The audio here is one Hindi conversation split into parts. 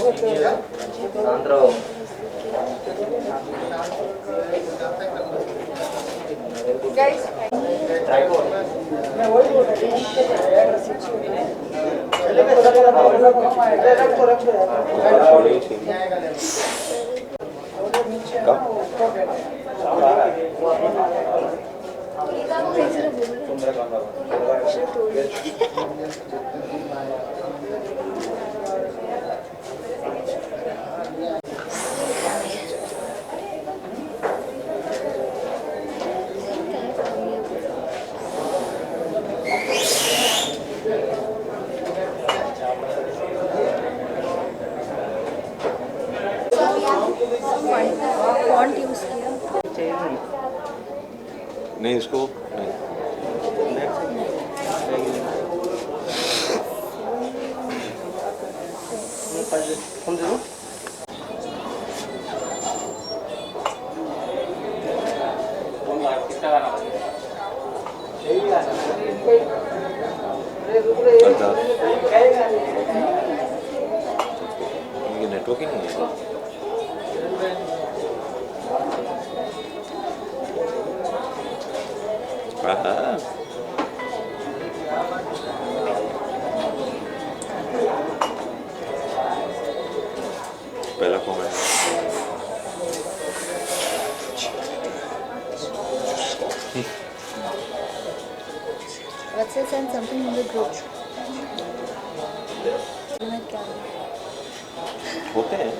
Andro. Guys, फॉन्ट यूज किया नहीं इसको नहीं ये नेटवर्क ही नहीं है हाँ पहला कौन है Let's say send something in the group. होते हैं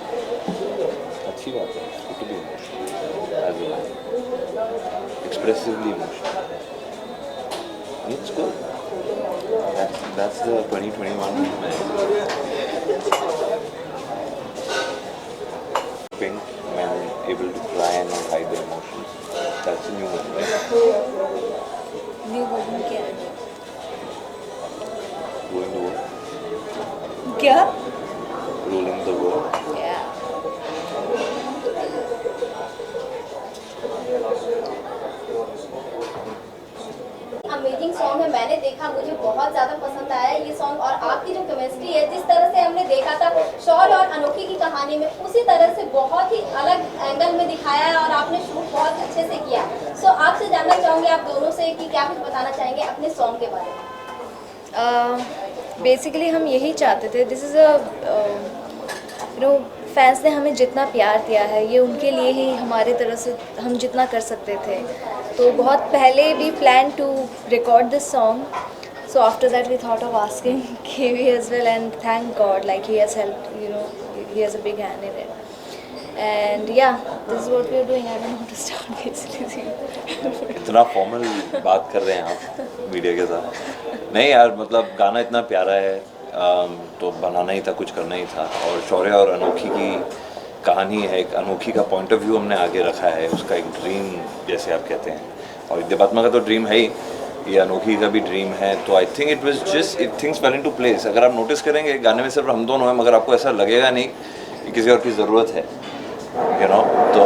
अच्छी बात है to be emotional expressively emotional it's good that's the 2021 man pink man able to cry and not hide their emotions that's a new one right new version क्या है? ruling the world क्या? ruling the world amazing song है। मैंने देखा, मुझे बहुत ज़्यादा पसंद आया ये सॉन्ग और आपकी जो केमिस्ट्री है, जिस तरह से हमने देखा था शॉल और अनोखी की कहानी में, उसी तरह से बहुत ही अलग एंगल में दिखाया है और आपने शूट बहुत अच्छे से किया। सो आपसे जानना चाहूँगी आप दोनों से कि क्या कुछ बताना चाहेंगे अपने सॉन्ग के बारे में। बेसिकली हम यही चाहते थे, दिस इज़ फैंस ने हमें जितना प्यार दिया है ये उनके लिए ही हमारे तरफ से हम जितना कर सकते थे। तो बहुत पहले we plan to record this song, so after that we thought of asking KV as well and thank god like he has helped, he has a big hand in it and yeah this is what we are doing. I don't know how to start basically. इतना फॉर्मल बात कर रहे हैं आप मीडिया के साथ। नहीं यार, मतलब गाना इतना प्यारा है तो बनाना ही था, कुछ करना ही था। और शौर्य और अनोखी की कहानी है, एक अनोखी का पॉइंट ऑफ व्यू हमने आगे रखा है, उसका एक ड्रीम जैसे आप कहते हैं, और दिव्यात्मा का तो ड्रीम है ही, ये अनोखी का भी ड्रीम है। तो I think it was just it things fail into place. अगर आप नोटिस करेंगे गाने में सिर्फ हम दोनों हैं, मगर आपको ऐसा लगेगा नहीं कि किसी और की ज़रूरत है, यू नो। तो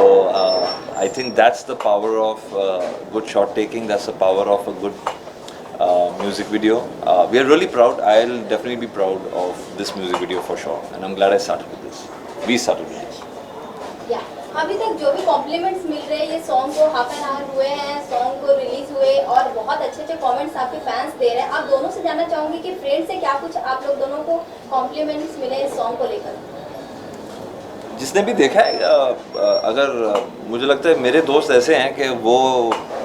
I think that's the power of good shot taking, that's the power of a good music video. We are really proud. I'll definitely be proud of this music video for sure, and I'm glad I started with this. We started with this. Yeah. अभी तक जो भी कॉम्प्लीमेंट्स मिल रहे हैं, ये सॉन्ग को हाफ एन आवर हुए हैं, सॉन्ग को रिलीज हुए और बहुत अच्छे अच्छे कमेंट्स आपके फैंस दे रहे हैं। आप दोनों से जानना चाहूँगी कि फ्रेंड से क्या कुछ आप लोग दोनों को कॉम्प्लीमेंट्स मिले इस सॉन्ग को लेकर। जिसने भी देखा है, अगर मुझे लगता है मेरे दोस्त ऐसे हैं कि वो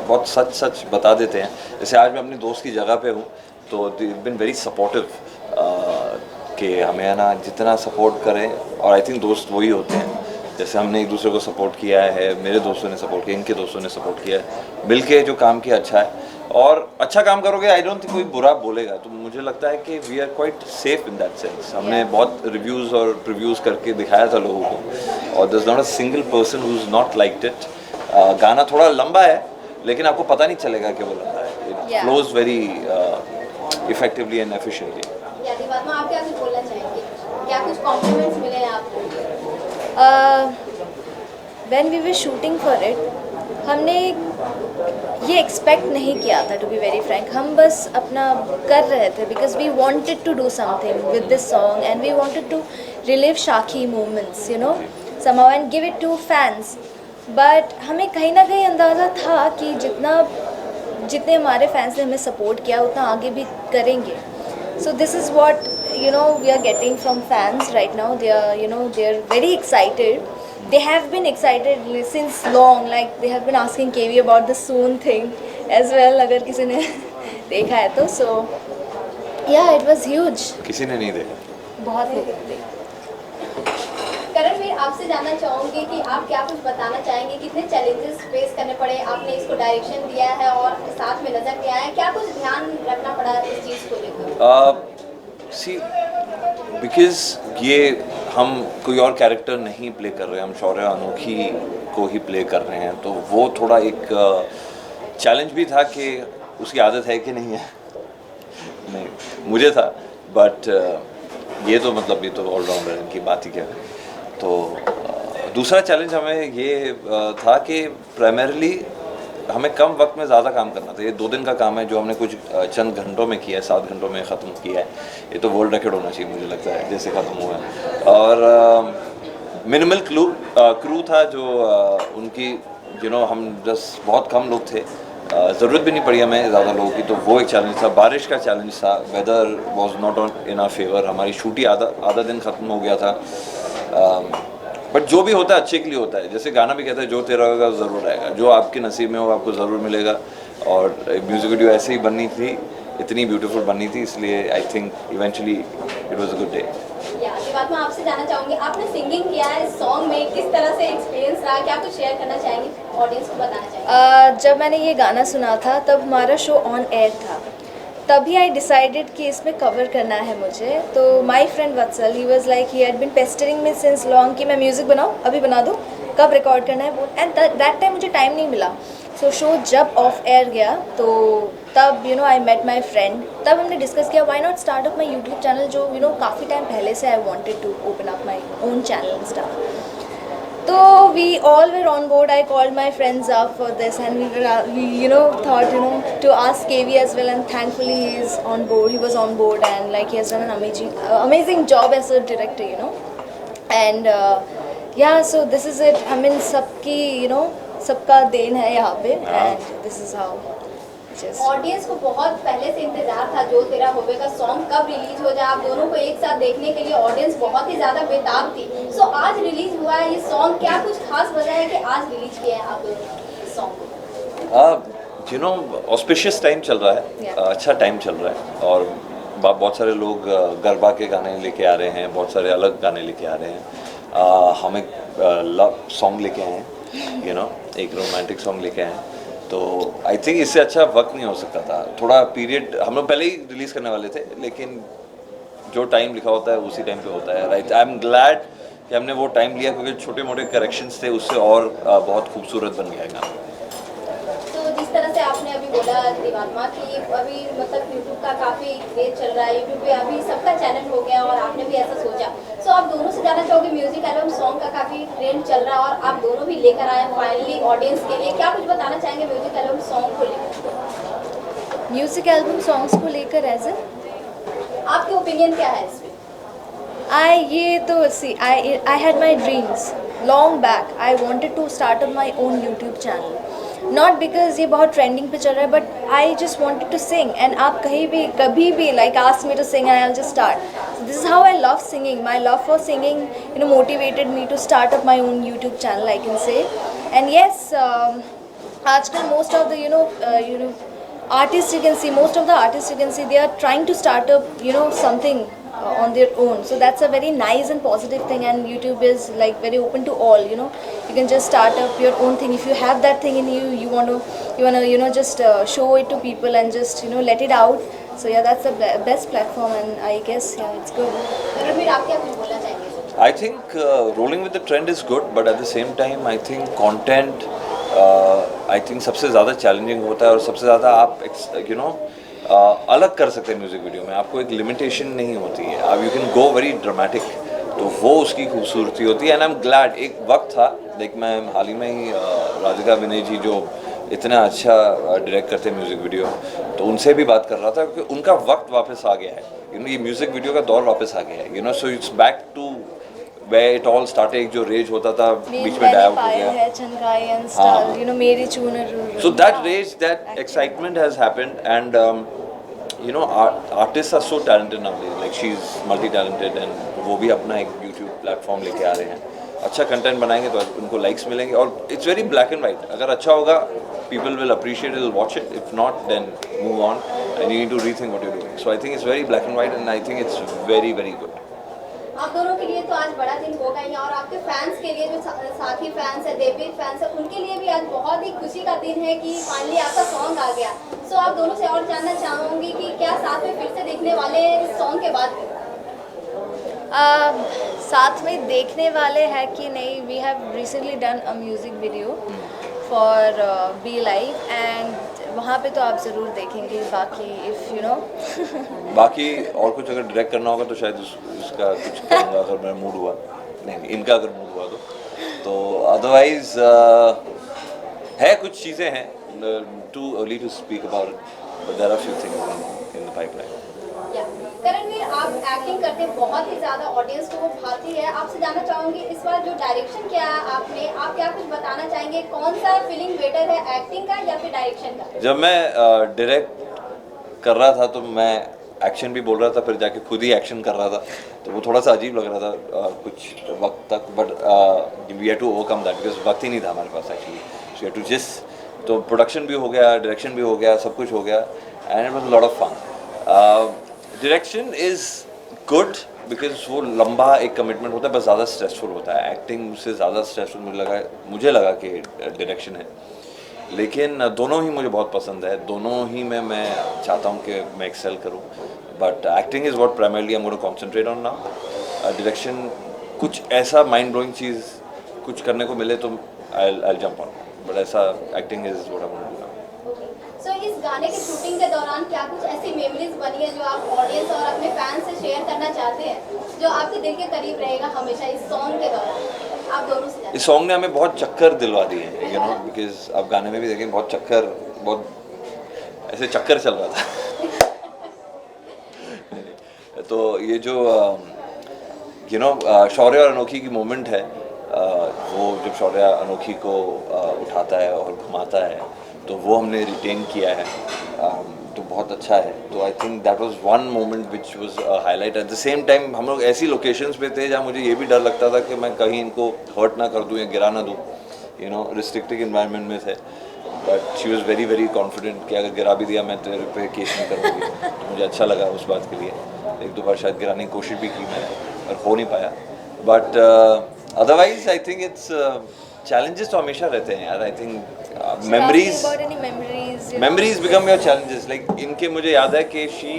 बहुत सच सच बता देते हैं। जैसे आज मैं अपने दोस्त की जगह पे हूँ, तो दे बिन वेरी सपोर्टिव कि हमें है ना जितना सपोर्ट करें, और आई थिंक दोस्त वही होते हैं। जैसे हमने एक दूसरे को सपोर्ट किया है, मेरे दोस्तों ने सपोर्ट किया, इनके दोस्तों ने सपोर्ट किया है, मिल के जो काम किया अच्छा है। और अच्छा काम करोगे, आई डोंट थिंक कोई बुरा बोलेगा। तो मुझे लगता है कि we are quite safe in that sense. हमने बहुत रिव्यूज़ और प्रिव्यूज़ करके दिखाया था लोगों को, और there is not a single person who is not liked it. गाना थोड़ा लंबा है, लेकिन आपको पता नहीं चलेगा कि वो लंबा है। It flows very effectively and efficiently. दिव्यात्मा, आप क्या कुछ बोलना चाहेंगे? क्या कुछ कॉम्प्लीमेंट्स मिले हैं आपको? When we were shooting for it, हमने ये एक्सपेक्ट नहीं किया था, टू बी वेरी फ्रैंक। हम बस अपना कर रहे थे because we wanted to do something with this song and we wanted to relive Shaki moments, you know, somehow and give it to fans. But हमें कहीं ना कहीं अंदाज़ा था कि जितने हमारे फैंस ने हमें सपोर्ट किया उतना आगे भी करेंगे. So this is what, you know, we are getting from fans right now. They are, you know, they are very excited. They have been excited since long. Like they have been asking KV about the soon thing as well. अगर किसी ने देखा है तो. So yeah, it was huge. किसी ने नहीं देखा. बहुत लोगों ने देखा. करण वीर, आपसे जानना चाहूँगी कि आप क्या कुछ बताना चाहेंगे, कितने चैलेंजेस फेस करने पड़े, आपने इसको डायरेक्शन दिया है और साथ में नजर दिया है, क्या कुछ ध्यान रखना पड़ा इस चीज़ को लेकर? सी बिकॉज ये हम कोई और कैरेक्टर नहीं प्ले कर रहे हैं, हम शौर्य अनोखी को ही प्ले कर रहे हैं, तो वो थोड़ा एक चैलेंज भी था कि उसकी आदत है कि नहीं है. नहीं, मुझे था, बट ये तो मतलब ये तो ऑलराउंडर की बात ही क्या है. तो दूसरा चैलेंज हमें ये था कि प्राइमरीली हमें कम वक्त में ज़्यादा काम करना था. ये 2 दिन का काम है जो हमने कुछ चंद घंटों में किया है, 7 घंटों में ख़त्म किया है. ये तो वर्ल्ड रिकॉर्ड होना चाहिए मुझे लगता है जैसे ख़त्म हुआ है. और मिनिमल क्रू था जो उनकी हम जस्ट बहुत कम लोग थे, ज़रूरत भी नहीं पड़ी हमें ज़्यादा लोगों की, तो वो एक चैलेंज था. बारिश का चैलेंज था, weather was not on in our favour. हमारी शूट ही आधा दिन ख़त्म हो गया था. बट जो भी होता है अच्छे के लिए होता है. जैसे गाना भी कहता है, जो तेरा होगा ज़रूर आएगा, जो आपके नसीब में हो आपको ज़रूर मिलेगा. और म्यूज़िक वीडियो ऐसे ही बननी थी, इतनी ब्यूटीफुल बननी थी, इसलिए I think eventually it was a good day. ये बात मैं आपसे जानना चाहूँगी, आपने सिंगिंग किया है इस सॉन्ग में, किस तरह से एक्सपीरियंस रहा, क्या कुछ शेयर करना चाहेंगे, ऑडियंस को बताना चाहेंगे? जब मैंने ये गाना सुना था तब हमारा शो ऑन एयर था. तभी आई डिसाइडेड कि इसमें कवर करना है मुझे. तो my friend Vatsal, he was like, he had been pestering me since long कि मैं म्यूज़िक बनाऊँ, अभी बना दो, कब रिकॉर्ड करना है वो. एंड दैट टाइम मुझे टाइम नहीं मिला. सो शो जब ऑफ एयर गया तो तब आई मेट माई फ्रेंड. तब हमने डिस्कस किया why not start up my YouTube channel, जो काफ़ी टाइम पहले से I wanted to open up my own channel and stuff. तो we all were on board. I called my friends up for this and we thought to ask KV as well, and thankfully he is on board. He was on board and like he has done an amazing job as a director, and yeah, so this is it. I mean सबकी सबका देन है यहाँ पे, and this is how. Audience को बहुत पहले से इंतजार था जो तेरा होवे का सॉन्ग कब रिलीज हो जाए, आप दोनों को एक साथ देखने के लिए ऑडियंस बहुत ही ज़्यादा बेताब थी. सो आज रिलीज हुआ है ये सॉन्ग, क्या कुछ खास वजह है कि आज रिलीज किया है आप दोनों इस सॉन्ग को? ऑस्पिशियस टाइम चल रहा है, अच्छा टाइम चल रहा है, और बहुत सारे लोग गरबा के गाने लेके आ रहे हैं, बहुत सारे अलग गाने लेके आ रहे हैं. हम एक लव सॉन्ग लेके आए हैं, एक रोमांटिक सॉन्ग लेके आए हैं. तो आई थिंक इससे अच्छा वक्त नहीं हो सकता था. थोड़ा पीरियड हम लोग पहले ही रिलीज़ करने वाले थे, लेकिन जो टाइम लिखा होता है उसी टाइम पे होता है. राइट, आई एम ग्लैड कि हमने वो टाइम लिया, क्योंकि छोटे मोटे करेक्शंस थे, उससे और बहुत खूबसूरत बन गया गाना. तो जिस तरह से आपने अभी बोला दिवात्मा कि अभी मतलब यूट्यूब का काफ़ी क्रेज चल रहा है, यूट्यूब पे अभी सबका चैनल हो गया और आपने भी ऐसा सोचा. सो आप दोनों से जानना चाहोगे, म्यूजिक एल्बम सॉन्ग का काफ़ी ट्रेंड चल रहा है और आप दोनों भी लेकर आए फाइनली ऑडियंस के लिए, क्या कुछ बताना चाहेंगे म्यूजिक एल्बम सॉन्ग को लेकर? म्यूजिक एल्बम सॉन्ग्स को लेकर एज ए आपके ओपिनियन क्या है इसमें? I had my dreams long back. I wanted to start up my own YouTube channel. Not because ये बहुत ट्रेंडिंग पे चल रहा है, but I just wanted to sing. And आप कहीं भी कभी भी like ask me to sing and I'll just start. So this is how I love singing. My love for singing motivated me to start up my own YouTube channel, I can say. And yes, आजकल most of the artists you can see they are trying to start up something on their own. So that's a very nice and positive thing, and YouTube is like very open to all. You can just start up your own thing. If you have that thing in you, you wanna just show it to people and just let it out. So yeah, that's the best platform, and I guess it's good. Ranveer, आप क्या कुछ बोलना चाहेंगे? I think rolling with the trend is good, but at the same time I think content I think सबसे ज़्यादा चैलेंजिंग होता है, और सबसे ज़्यादा आप अलग कर सकते हैं म्यूज़िक वीडियो में. आपको एक लिमिटेशन नहीं होती है, आप you can go very dramatic, तो वो उसकी खूबसूरती होती है. एंड आई एम ग्लैड, एक वक्त था, लाइक मैं हाल ही में ही राधिका विनय जी जो इतना अच्छा डायरेक्ट करते हैं म्यूज़िक वीडियो, तो उनसे भी बात कर रहा था क्योंकि उनका वक्त वापस आ गया है, ये म्यूज़िक वीडियो का दौर वापस आ गया है, so it's back two way it all started, जो रेज होता था बीच में डाइव हो गया है चनकाई एंड स्टार, मेरी चूनर, so that rage, that excitement has happened, and artists are so talented nowadays, like she's multi-talented, and वो भी अपना एक YouTube प्लेटफॉर्म लेके आ रहे हैं, अच्छा कंटेंट बनाएंगे तो उनको लाइक्स मिलेंगे, और it's very black and white, अगर अच्छा होगा people will appreciate it, will watch it, if not then move on, and you need to rethink what you're doing. So I think it's very black and white, and I think it's very very good. आप दोनों के लिए तो आज बड़ा दिन होगा ही, और आपके फैंस के लिए जो साथी फैंस है, देववीर फैंस है, उनके लिए भी आज बहुत ही खुशी का दिन है कि फाइनली आपका सॉन्ग आ गया। सो आप दोनों से और जानना चाहूँगी कि क्या साथ में फिर से देखने वाले इस सॉन्ग के बाद? साथ में देखने वाले हैं कि नहीं, we have recently done a music video for be live, and वहाँ पे तो आप ज़रूर देखेंगे। बाकी इफ़ बाकी और कुछ अगर डायरेक्ट करना होगा तो शायद उसका कुछ करूँगा, अगर मेरा मूड हुआ, नहीं इनका अगर मूड हुआ तो अदरवाइज है कुछ चीज़ें हैं, too early to speak about, but there are few things in the pipeline. Karanveer, आप एक्टिंग करते बहुत ही ज़्यादा ऑडियंस को भाती है, आपसे जानना चाहूँगी इस बार जो डायरेक्शन किया आपने, आप क्या कुछ बताना चाहेंगे, कौन सा फीलिंग बेटर है, एक्टिंग का या फिर डायरेक्शन का? जब मैं डायरेक्ट कर रहा था तो मैं एक्शन भी बोल रहा था, फिर जाके खुद ही एक्शन कर रहा था, तो वो थोड़ा सा अजीब लग रहा था कुछ वक्त तक, but we had to overcome that because वक्त ही नहीं था हमारे पास actually, so had to just, तो प्रोडक्शन भी हो गया, डायरेक्शन भी हो गया, सब कुछ हो गया, and it was lot of fun. Direction is good because वो लंबा एक कमिटमेंट होता है, बस ज़्यादा स्ट्रेसफुल होता है, एक्टिंग से ज़्यादा स्ट्रेसफुल मुझे लगा कि डायरेक्शन है, लेकिन दोनों ही मुझे बहुत पसंद है, दोनों ही में मैं चाहता हूँ कि मैं एक्सेल करूँ, but acting is what primarily I am going to concentrate on now. Direction कुछ ऐसा माइंड ब्लोइंग चीज़ कुछ करने को मिले तो आई जंप ऑन, बट ऐसा acting is what I want to do now. So इस गाने की शूटिंग के दौरान क्या कुछ ऐसी मेमोरीज बनी है जो आप ऑडियंस और अपने फैंस से शेयर करना चाहते हैं, जो आपके दिल के करीब रहेगा हमेशा इस सॉन्ग के दौरान? आप दोनों से इस सॉन्ग ने हमें बहुत चक्कर दिलवा दिए हैं, बिकॉज आप गाने में भी देखें बहुत चक्कर, बहुत ऐसे चक्कर चल रहा था तो ये जो शौर्य और अनोखी की मोमेंट है, वो जब शौर्य अनोखी को उठाता है और घुमाता है, तो वो हमने रिटेन किया है, तो बहुत अच्छा है, तो I think that was one moment which was highlight. At the same time हम लोग ऐसी लोकेशंस पे थे जहाँ मुझे ये भी डर लगता था कि मैं कहीं इनको हर्ट ना कर दूँ या गिरा ना दूँ, रिस्ट्रिक्टेड इन्वायरमेंट में थे, but she was very very confident कि अगर गिरा भी दिया मैं तेरे पे केस नहीं करूँगी, तो मुझे अच्छा लगा उस बात के लिए। एक दो बार शायद गिराने की कोशिश भी की मैंने, पर हो नहीं पाया, but otherwise I think it's challenges तो हमेशा रहते हैं यार, I think memories become your challenges, like इनके मुझे याद है कि she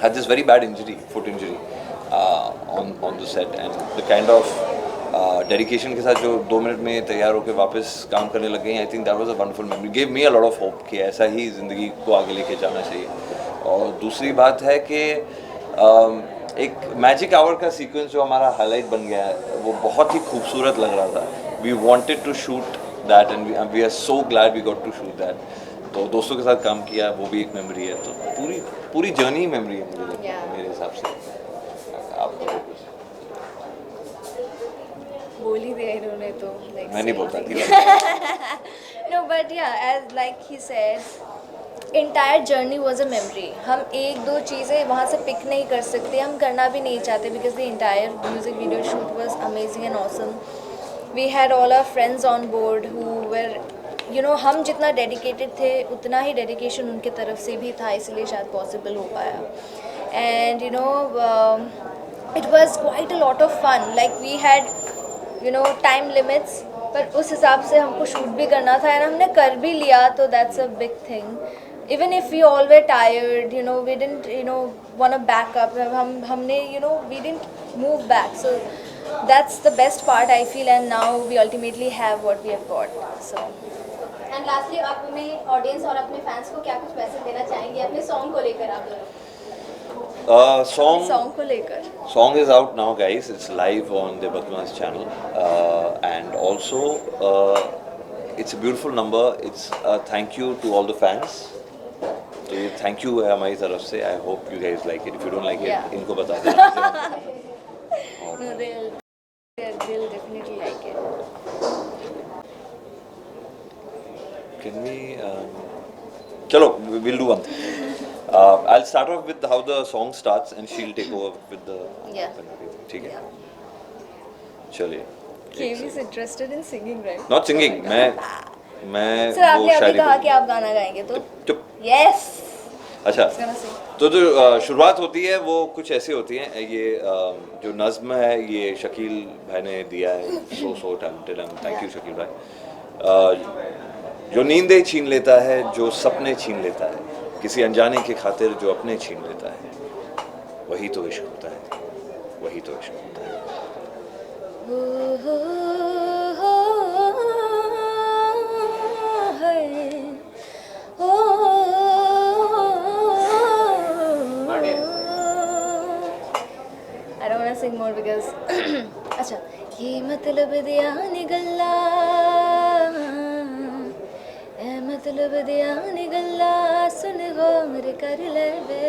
had this very bad injury, foot injury, on the set, and the kind of dedication के साथ जो 2 मिनट में तैयार होकर वापस काम करने लग गई, I think that was a wonderful memory, gave me a lot of hope कि ऐसा ही ज़िंदगी को आगे लेके जाना चाहिए। और दूसरी बात है कि एक मैजिक आवर का सीक्वेंस जो हमारा हाईलाइट बन गया है, वो बहुत ही खूबसूरत लग रहा था, we wanted to shoot that and we are so glad we got to shoot that, तो दोस्तों के साथ काम किया, वो भी एक मेमोरी है, तो पूरी जर्नी ही मेमोरी है मुझे लगता है, मेरे हिसाब से। आप बोल ही दिया इन्होंने तो, मैं नहीं बोलता थी no but yeah, as like he said, entire journey was a memory। हम एक दो चीज़ें वहाँ से पिक नहीं कर सकते, हम करना भी नहीं चाहते, because the entire music video shoot was amazing and awesome। We had all our friends on board who were हम जितना डेडिकेटेड थे उतना ही डेडिकेशन उनके तरफ से भी था, इसलिए शायद पॉसिबल हो पाया। And it was quite a lot of fun, like we had time limits, पर उस हिसाब से हमको शूट भी करना था, एंड हमने कर भी लिया, तो that's a big thing. Even if we all were tired, we didn't want to back up, हमने we didn't move back, so that's the best part I feel, and now we ultimately have what we have got, so and lastly आप अपने ऑडियंस और अपने फैंस को क्या कुछ मैसेज देना चाहेंगे अपने सॉन्ग को लेकर? आप दोनों song को लेकर, song is out now guys, it's live on the Bakmas channel, and also it's a beautiful number. It's a thank you to all the fans. तो ये thank you है हमारी तरफ से. I hope you guys like it. If you don't like it, Yeah. इनको बता देना. No, they'll definitely like it. Can we? Chalo, we'll do one thing. I'll start off with how the song starts, and she'll take over with the. Yeah. ठीक है. Yeah. चलिए. Kevi is interested in singing, right? Not singing. मैं सर आपने वो अभी शायरी कहा बोलूँ. कि आप गाना गाएंगे तो चुप. यस अच्छा. gonna sing. तो जो शुरुआत होती है वो कुछ ऐसी होती है. ये जो नज़्म है ये शकील भाई ने दिया है. So talented. Thank you Shakeel भाई. जो नींदें छीन लेता है, जो सपने छीन लेता है, किसी अनजाने की खातिर जो अपने छीन लेता है, वही तो इश्क होता है. वही तो इश्क होता है. I don't want to sing more because अच्छा ये मतलब दिया निगल्ला ए मतलब दिया निगल्ला सुन गौर कर ले वे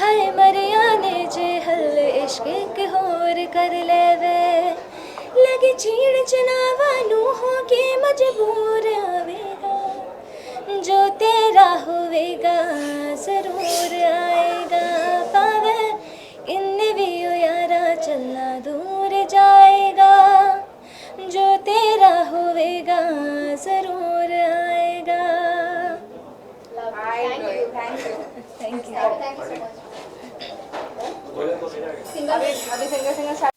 हाय मरिया ने जे हल इश्क के होर कर ले वे लगी छीण चनावा नू हो के मजबूर आवेगा जो तेरा होवेगा जरूर आएगा पावे इन्ने भी ओ यारा चलना दूर जाएगा जो तेरा होवेगा जरूर आएगा. Thank you. Thank you. Thank you so much. अभी singer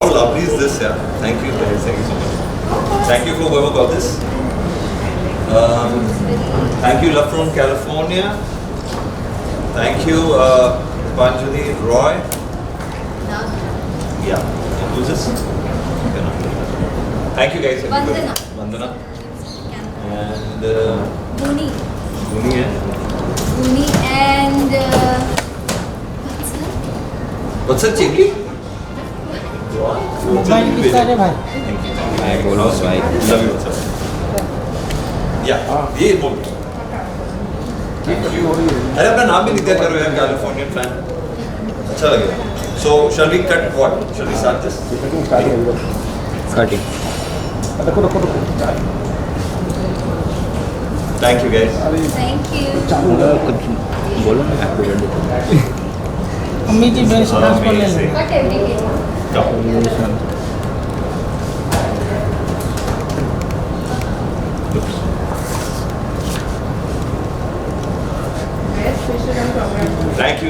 How lovely is this, yeah? Thank you guys. Thank you so much. Thank you for whoever got this. Thank you, love from California. Thank you, Panjali Roy. Yeah. And who's this? Thank you guys. Vandana. Vandana. And Mooney. Guni hai. Mooney and What's that, Chimli? Mobile किसका है भाई? Thank you. I बोलो भाई. Love you. What's up? Yeah. ये बोल. अरे अपना नाम भी लिखा करो यार, कैलिफोर्नियन फैन. अच्छा लगेगा. So shall we cut what? Shall we start this? Cutting. Thank you guys. thank you. कुछ बोलो ना. अम्मी जी बेस्ट डांस कर ले लेंगे but every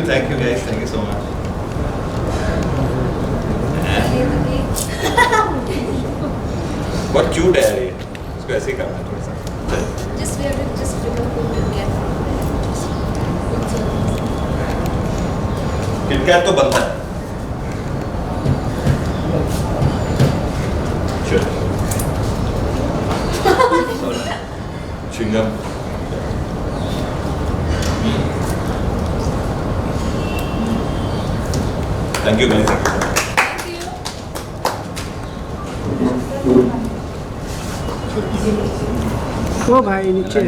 thank you guys, thank you so much. बहुत क्यूट है यार ये, इसको ऐसे ही करना है थोड़ा सा। Just we have to just remove it. KitKat तो बनता है। चिंगम। Thank you guys. वो भाई नीचे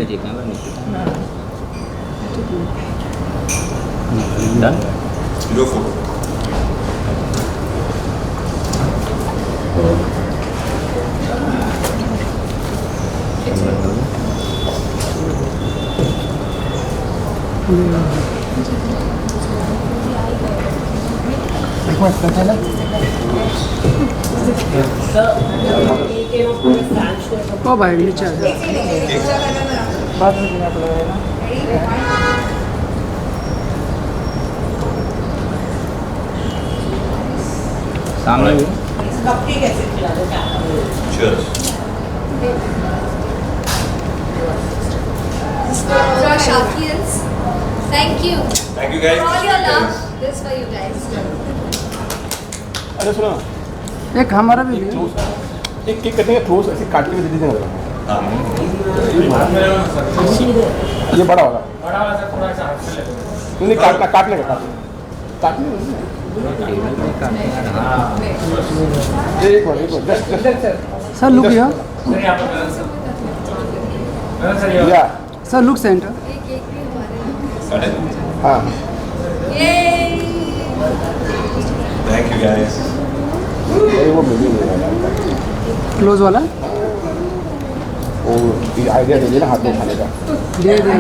लो फोटो। ओ भाई नीचे आ जा। सामने भी Cheers. For our Shakians, thank you Thank you guys. for all your love. This for you guys. अरे सुनो, एक हमारा भी ले। एक केक कटेंगे ठोस ऐसे काट के भी दे दीजिएगा। हाँ। ये बड़ा वाला। नहीं काटने का एक minute just sir look here. या सर लुक सेंटर। हाँ Yay! Thank you guys. वो मुझे नहीं लगा क्लोज वाला वो आइडिया दे देना हाथ में उठाने का। दे दे।